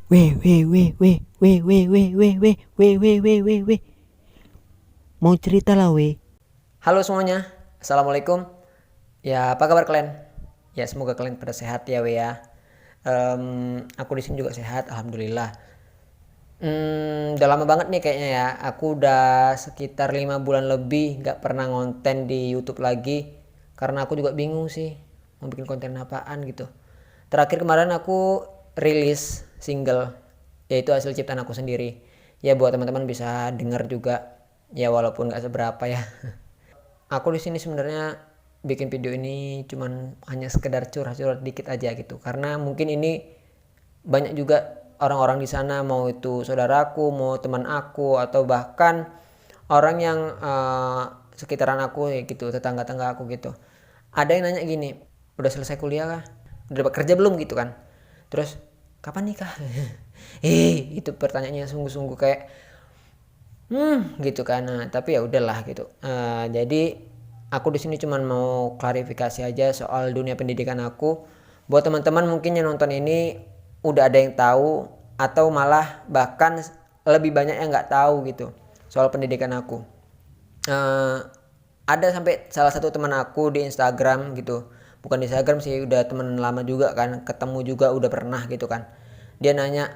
Weh, weh, weh, weh, weh, weh, weh, weh, weh, weh, weh, weh, weh, weh. Mau cerita lah, weh. Halo semuanya, Assalamualaikum. Ya, apa kabar kalian? Ya, semoga kalian pada sehat ya, we ya. Aku di sini juga sehat, alhamdulillah. Udah lama banget nih kayaknya ya. Aku udah sekitar 5 bulan lebih nggak pernah ngonten di YouTube lagi, karena aku juga bingung sih mau bikin konten apaan gitu. Terakhir kemarin aku rilis single, yaitu hasil ciptaan aku sendiri. Ya buat teman-teman bisa denger juga, ya walaupun nggak seberapa ya. Aku di sini sebenarnya bikin video ini cuman hanya sekedar curhat-curhat dikit aja gitu, karena mungkin ini banyak juga orang-orang di sana, mau itu saudaraku, mau teman aku, atau bahkan orang yang sekitaran aku ya gitu, tetangga-tetangga aku gitu. Ada yang nanya gini, udah selesai kuliah kah, udah dapat kerja belum gitu kan, terus kapan nikah. Itu pertanyaannya sungguh-sungguh kayak gitu kan. Nah, tapi ya udahlah gitu. Jadi aku di sini cuman mau klarifikasi aja soal dunia pendidikan aku. Buat teman-teman mungkin yang nonton ini udah ada yang tahu, atau malah bahkan lebih banyak yang nggak tahu gitu soal pendidikan aku. Eh, ada sampai salah satu teman aku di Instagram gitu, bukan di Instagram sih, udah teman lama juga kan, ketemu juga udah pernah gitu kan. Dia nanya,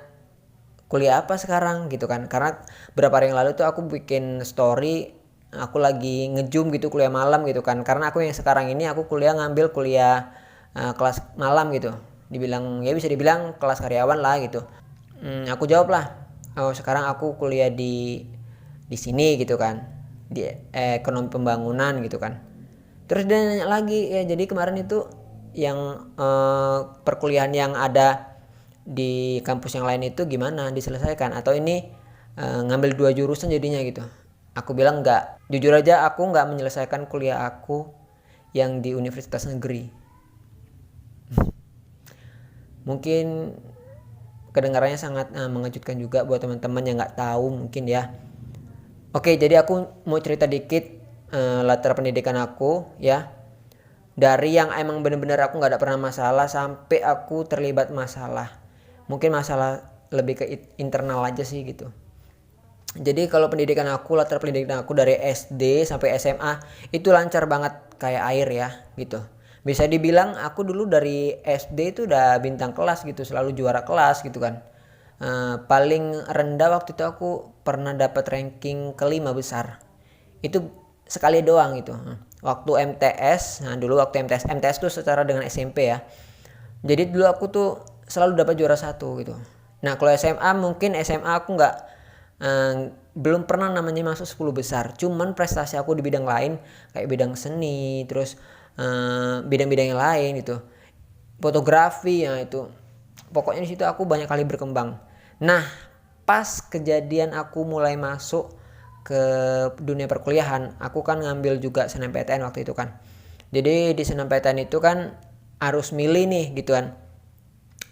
kuliah apa sekarang gitu kan, karena berapa hari yang lalu tuh aku bikin story aku lagi ngezoom gitu kuliah malam gitu kan, karena aku yang sekarang ini aku ngambil kuliah kelas malam gitu, dibilang ya bisa dibilang kelas karyawan lah gitu. Aku jawab lah, oh sekarang aku kuliah di sini gitu kan, di ekonomi pembangunan gitu kan. Terus dia nanya lagi, ya jadi kemarin itu yang perkuliahan yang ada di kampus yang lain itu gimana diselesaikan, atau ini ngambil dua jurusan jadinya gitu. Aku bilang enggak, jujur aja aku nggak menyelesaikan kuliah aku yang di universitas negeri. Mungkin kedengarannya sangat mengejutkan juga buat teman-teman yang nggak tahu mungkin ya. Oke, jadi aku mau cerita dikit latar pendidikan aku ya. Dari yang emang bener-bener aku nggak ada pernah masalah sampai aku terlibat masalah. Mungkin masalah lebih ke internal aja sih gitu. Jadi kalau pendidikan aku, latar pendidikan aku dari SD sampai SMA itu lancar banget kayak air ya gitu. Bisa dibilang aku dulu dari SD itu udah bintang kelas gitu, selalu juara kelas gitu kan. Paling rendah waktu itu aku pernah dapat ranking kelima besar. Itu sekali doang gitu. Waktu MTS, nah dulu waktu MTS tuh secara dengan SMP ya. Jadi dulu aku tuh selalu dapat juara satu gitu. Nah kalau SMA, mungkin SMA aku nggak eh, belum pernah namanya masuk 10 besar. Cuman prestasi aku di bidang lain kayak bidang seni, terus bidang-bidang yang lain gitu. Fotografi ya itu. Pokoknya di situ aku banyak kali berkembang. Nah, pas kejadian aku mulai masuk ke dunia perkuliahan, aku kan ngambil juga SNMPTN waktu itu kan. Jadi di SNMPTN itu kan harus milih nih gitu kan,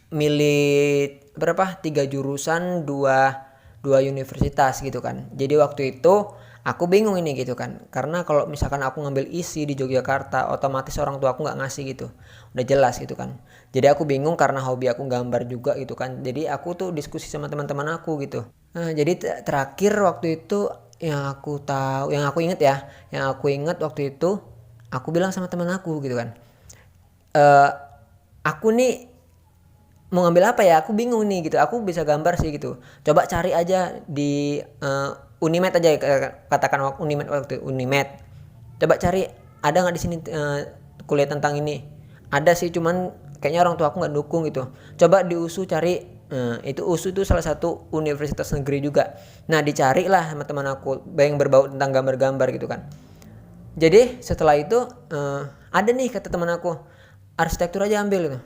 milih berapa, tiga jurusan, dua universitas gitu kan. Jadi waktu itu aku bingung ini gitu kan, karena kalau misalkan aku ngambil isi di Yogyakarta otomatis orang tua aku nggak ngasih gitu, udah jelas gitu kan. Jadi aku bingung karena hobi aku gambar juga gitu kan, jadi aku tuh diskusi sama teman-teman aku gitu. Nah, jadi terakhir waktu itu yang aku tahu, yang aku inget ya, yang aku inget waktu itu aku bilang sama teman aku gitu kan, eh aku nih mau ngambil apa ya, aku bingung nih gitu, aku bisa gambar sih gitu, coba cari aja di Unimed aja, katakan Unimed, waktu Unimed coba cari ada nggak di sini kuliah tentang ini. Ada sih, cuman kayaknya orang tua aku nggak dukung gitu. Coba di USU cari, itu USU itu salah satu universitas negeri juga. Nah dicari lah sama teman aku yang berbau tentang gambar-gambar gitu kan. Jadi setelah itu ada nih kata teman aku, arsitektur aja ambil gitu.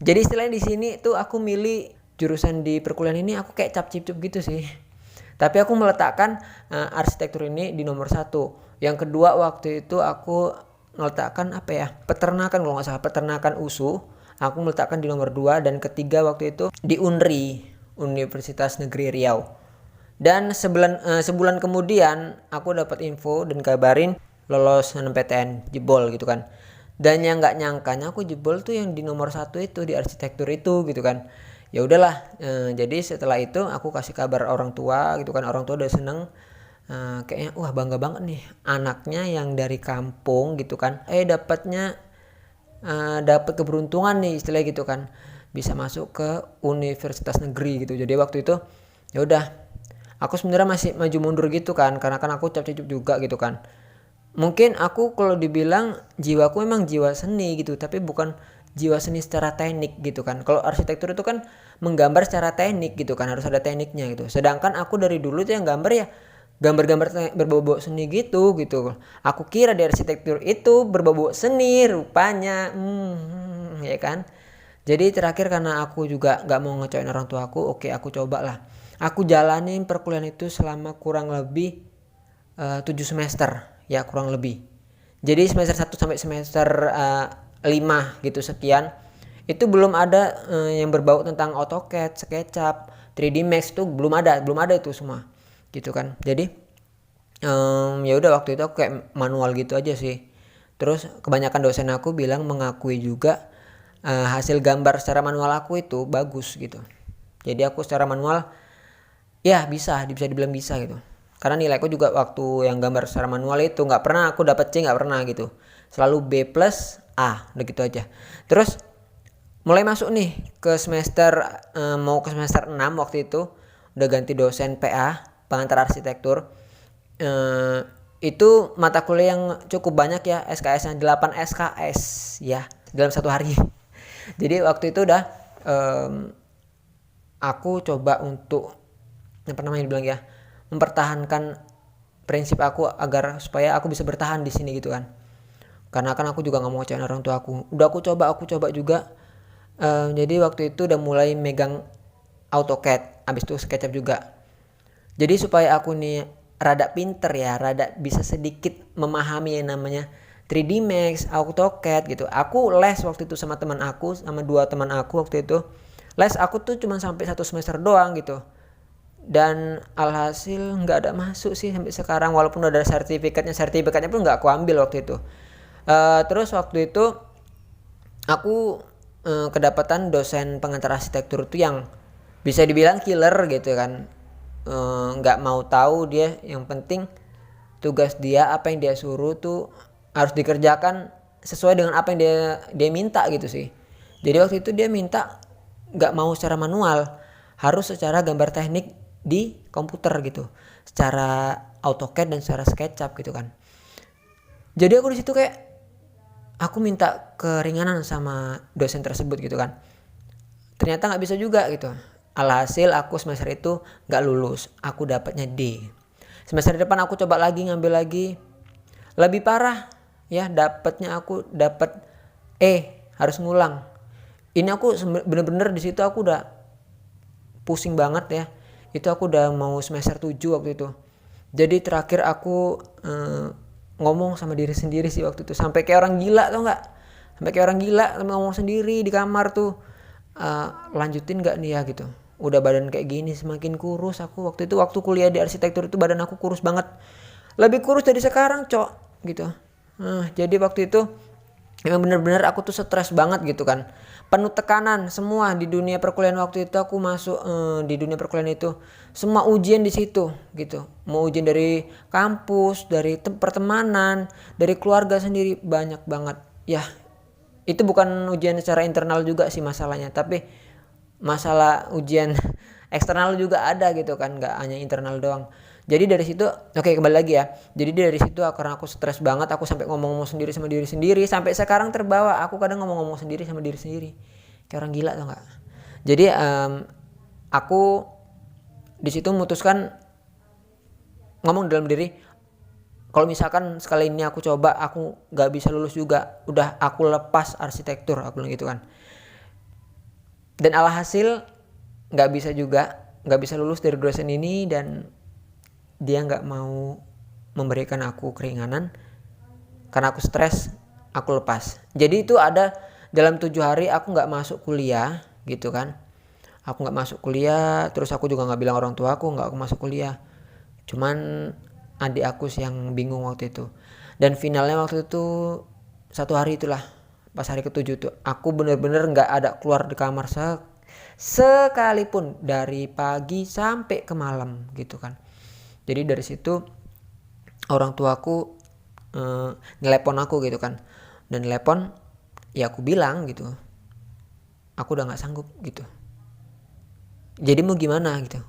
Jadi istilahnya di sini tuh aku milih jurusan di perkuliahan ini, aku kayak cap cip gitu sih. Tapi aku meletakkan arsitektur ini di nomor satu. Yang kedua waktu itu aku meletakkan apa ya, peternakan, kalau nggak salah peternakan USU. Aku meletakkan di nomor dua, dan ketiga waktu itu di UNRI, Universitas Negeri Riau. Dan sebulan kemudian aku dapat info dan kabarin lolos SNMPTN, jebol gitu kan. Dan yang nggak nyangkanya aku jebol tuh yang di nomor satu itu, di arsitektur itu gitu kan. Ya udahlah, jadi setelah itu aku kasih kabar orang tua gitu kan, orang tua udah seneng. Kayaknya wah bangga banget nih anaknya yang dari kampung gitu kan, dapatnya dapat keberuntungan nih istilahnya gitu kan, bisa masuk ke universitas negeri gitu. Jadi waktu itu ya udah, aku sebenarnya masih maju mundur gitu kan, karena kan aku cap-cip juga gitu kan. Mungkin aku kalau dibilang jiwaku memang jiwa seni gitu, tapi bukan jiwa seni secara teknik gitu kan. Kalau arsitektur itu kan menggambar secara teknik gitu kan, harus ada tekniknya gitu. Sedangkan aku dari dulu tuh yang gambar ya gambar-gambar berbau seni gitu. Aku kira di arsitektur itu berbau seni, rupanya ya kan. Jadi terakhir karena aku juga nggak mau ngecewain orang tua aku, oke aku coba lah. Aku jalanin perkuliahan itu selama kurang lebih 7 semester ya, kurang lebih. Jadi semester 1 sampai semester 5 gitu sekian, itu belum ada yang berbau tentang AutoCAD, SketchUp, 3D Max, itu belum ada itu semua gitu kan. Jadi ya udah waktu itu aku kayak manual gitu aja sih. Terus kebanyakan dosen aku bilang mengakui juga hasil gambar secara manual aku itu bagus gitu. Jadi aku secara manual ya bisa dibilang bisa gitu. Karena nilaiku juga waktu yang gambar secara manual itu nggak pernah aku dapat C, nggak pernah gitu. Selalu B plus A, udah gitu aja. Terus mulai masuk nih ke semester mau ke semester 6 waktu itu, udah ganti dosen PA, pengantar arsitektur. Itu mata kuliah yang cukup banyak ya, SKS-nya 8 SKS ya dalam satu hari. Jadi waktu itu udah aku coba untuk apa namanya dibilang ya, mempertahankan prinsip aku agar supaya aku bisa bertahan di sini gitu kan. Karena kan aku juga nggak mau ngecewain orang tua aku. Udah aku coba juga. Jadi waktu itu udah mulai megang AutoCAD, abis itu SketchUp juga. Jadi supaya aku nih rada pinter ya, rada bisa sedikit memahami yang namanya 3D Max, AutoCAD gitu. Aku les waktu itu sama teman aku, sama 2 teman aku waktu itu. Les aku tuh cuma sampai 1 semester doang gitu. Dan alhasil nggak ada masuk sih sampai sekarang, walaupun udah ada sertifikatnya pun nggak aku ambil waktu itu. Terus waktu itu aku kedapatan dosen pengantar arsitektur itu yang bisa dibilang killer gitu kan. Nggak mau tahu dia, yang penting tugas dia apa yang dia suruh tuh harus dikerjakan sesuai dengan apa yang dia minta gitu sih. Jadi waktu itu dia minta nggak mau secara manual, harus secara gambar teknik di komputer gitu, secara AutoCAD dan secara SketchUp gitu kan. Jadi aku di situ kayak aku minta keringanan sama dosen tersebut gitu kan. Ternyata nggak bisa juga gitu. Alhasil aku semester itu nggak lulus, aku dapatnya D. Semester depan aku coba lagi, ngambil lagi, lebih parah ya, aku dapat E, harus ngulang. Ini aku bener-bener di situ aku udah pusing banget ya. Itu aku udah mau semester 7 waktu itu. Jadi terakhir aku ngomong sama diri sendiri sih waktu itu, sampai kayak orang gila, tau nggak? Sampai kayak orang gila, ngomong sendiri di kamar tuh, lanjutin nggak nih ya gitu. Udah badan kayak gini, semakin kurus aku waktu itu. Waktu kuliah di arsitektur itu badan aku kurus banget, lebih kurus dari sekarang cok gitu. Jadi waktu itu emang bener-bener aku tuh stres banget gitu kan, penuh tekanan semua di dunia perkuliahan. Waktu itu aku masuk di dunia perkuliahan itu semua ujian di situ gitu, mau ujian dari kampus, dari pertemanan, dari keluarga sendiri, banyak banget ya. Itu bukan ujian secara internal juga sih masalahnya, tapi masalah ujian eksternal juga ada gitu kan, nggak hanya internal doang. Jadi dari situ kembali lagi ya. Jadi dari situ karena aku stres banget, aku sampai ngomong-ngomong sendiri sama diri sendiri. Sampai sekarang terbawa, aku kadang ngomong-ngomong sendiri sama diri sendiri, kayak orang gila tau nggak. Jadi aku di situ memutuskan ngomong dalam diri, kalau misalkan sekali ini aku coba aku nggak bisa lulus juga, udah aku lepas arsitektur, aku bilang gitu kan. Dan alhasil nggak bisa lulus dari dosen ini, dan dia nggak mau memberikan aku keringanan karena aku stres, aku lepas. Jadi itu ada dalam 7 hari aku nggak masuk kuliah gitu kan. Aku nggak masuk kuliah, terus aku juga nggak bilang orang tua aku nggak aku masuk kuliah. Cuman adik aku sih yang bingung waktu itu. Dan finalnya waktu itu 1 hari itulah, pas hari ke-7 tuh aku bener-bener nggak ada keluar di kamar sekalipun dari pagi sampai ke malam gitu kan. Jadi dari situ orang tuaku nelepon aku gitu kan, dan nelepon ya aku bilang gitu, aku udah nggak sanggup gitu. Jadi mau gimana gitu,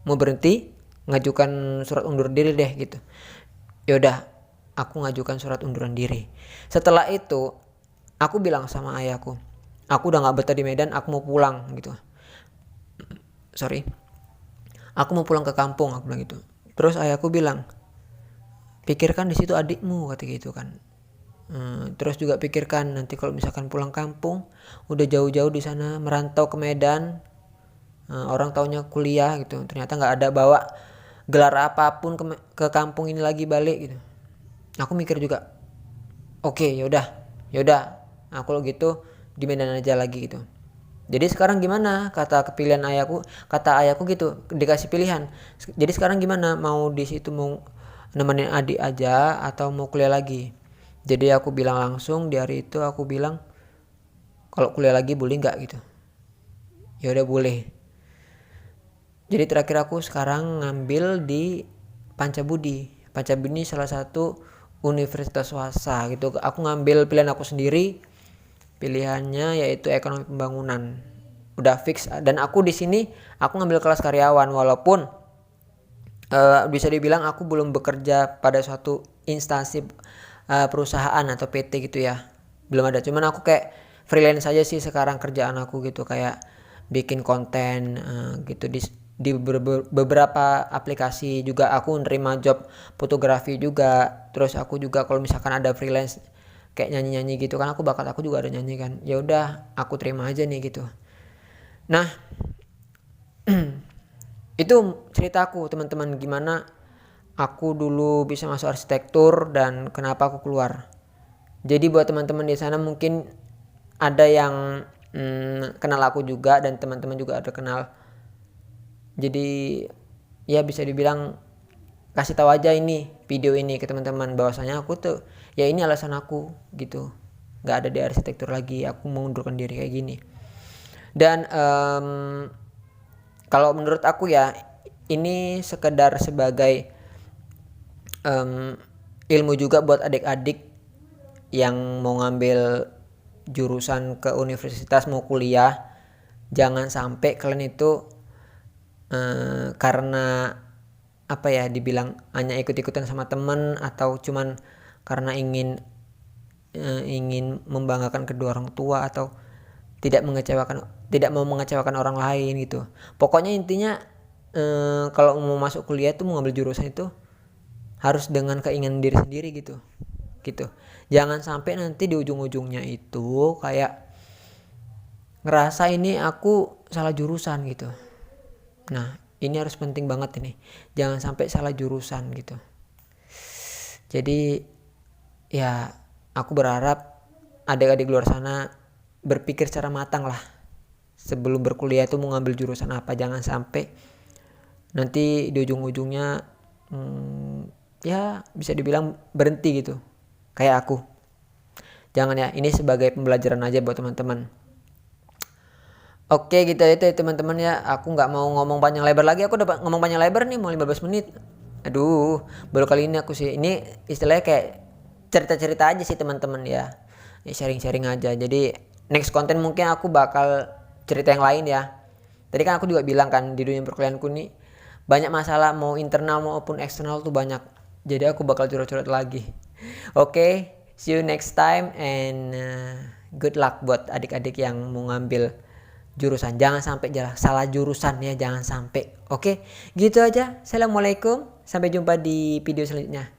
mau berhenti, ngajukan surat undur diri deh gitu. Yaudah, aku ngajukan surat unduran diri. Setelah itu aku bilang sama ayahku, aku udah nggak betah di Medan, aku mau pulang gitu. Aku mau pulang ke kampung, aku bilang gitu. Terus ayahku bilang, pikirkan di situ adikmu, kata gitu kan. Terus juga pikirkan nanti kalau misalkan pulang kampung, udah jauh-jauh di sana, merantau ke Medan, orang taunya kuliah gitu, ternyata nggak ada bawa gelar apapun ke kampung ini lagi balik gitu. Aku mikir juga, oke, yaudah, aku lo gitu di Medan aja lagi gitu. Jadi sekarang gimana, kata ayahku gitu, dikasih pilihan. Jadi sekarang gimana, mau di situ mau nemenin adik aja atau mau kuliah lagi? Jadi aku bilang langsung di hari itu, aku bilang kalau kuliah lagi boleh nggak gitu. Ya udah boleh. Jadi terakhir aku sekarang ngambil di Pancabudi. Pancabudi salah satu universitas swasta gitu. Aku ngambil pilihan aku sendiri. Pilihannya yaitu ekonomi pembangunan. Udah fix, dan aku di sini aku ngambil kelas karyawan, walaupun bisa dibilang aku belum bekerja pada suatu instansi perusahaan atau PT gitu ya. Belum ada. Cuman aku kayak freelance aja sih sekarang kerjaan aku gitu, kayak bikin konten gitu di beberapa aplikasi. Juga aku nerima job fotografi juga. Terus aku juga kalau misalkan ada freelance kayak nyanyi gitu kan, aku juga ada nyanyi kan, ya udah aku terima aja nih gitu. Nah itu ceritaku teman-teman, gimana aku dulu bisa masuk arsitektur dan kenapa aku keluar. Jadi buat teman-teman di sana mungkin ada yang kenal aku juga, dan teman-teman juga ada kenal. Jadi ya bisa dibilang kasih tahu aja ini video ini ke teman-teman, bahwasanya aku tuh ya ini alasan aku gitu, nggak ada di arsitektur lagi, aku mengundurkan diri kayak gini. Dan kalau menurut aku ya ini sekedar sebagai ilmu juga buat adik-adik yang mau ngambil jurusan ke universitas, mau kuliah. Jangan sampai kalian itu karena apa ya, dibilang hanya ikut-ikutan sama teman, atau cuman karena ingin membanggakan kedua orang tua, atau tidak mau mengecewakan orang lain gitu. Pokoknya intinya kalau mau masuk kuliah tuh, mau ngambil jurusan itu harus dengan keinginan diri sendiri gitu. Jangan sampai nanti di ujung-ujungnya itu kayak ngerasa ini aku salah jurusan gitu. Nah ini harus penting banget ini, jangan sampai salah jurusan gitu. Jadi ya aku berharap adik-adik luar sana berpikir secara matang lah sebelum berkuliah itu mau ngambil jurusan apa. Jangan sampai nanti di ujung-ujungnya ya bisa dibilang berhenti gitu kayak aku. Jangan ya, ini sebagai pembelajaran aja buat teman-teman. Oke gitu itu teman-teman ya, aku nggak mau ngomong panjang lebar lagi. Aku udah ngomong panjang lebar nih, mau 15 menit. Aduh, baru kali ini aku sih, ini istilahnya kayak cerita-cerita aja sih teman-teman ya, sharing-sharing aja. Jadi next konten mungkin aku bakal cerita yang lain ya. Tadi kan aku juga bilang kan, di dunia perkuliahanku nih banyak masalah, mau internal maupun eksternal tuh banyak. Jadi aku bakal curhat-curhat lagi. Oke, see you next time, and good luck buat adik-adik yang mau ngambil jurusan. Jangan sampai salah jurusan ya, jangan sampai. Oke, gitu aja. Assalamualaikum, sampai jumpa di video selanjutnya.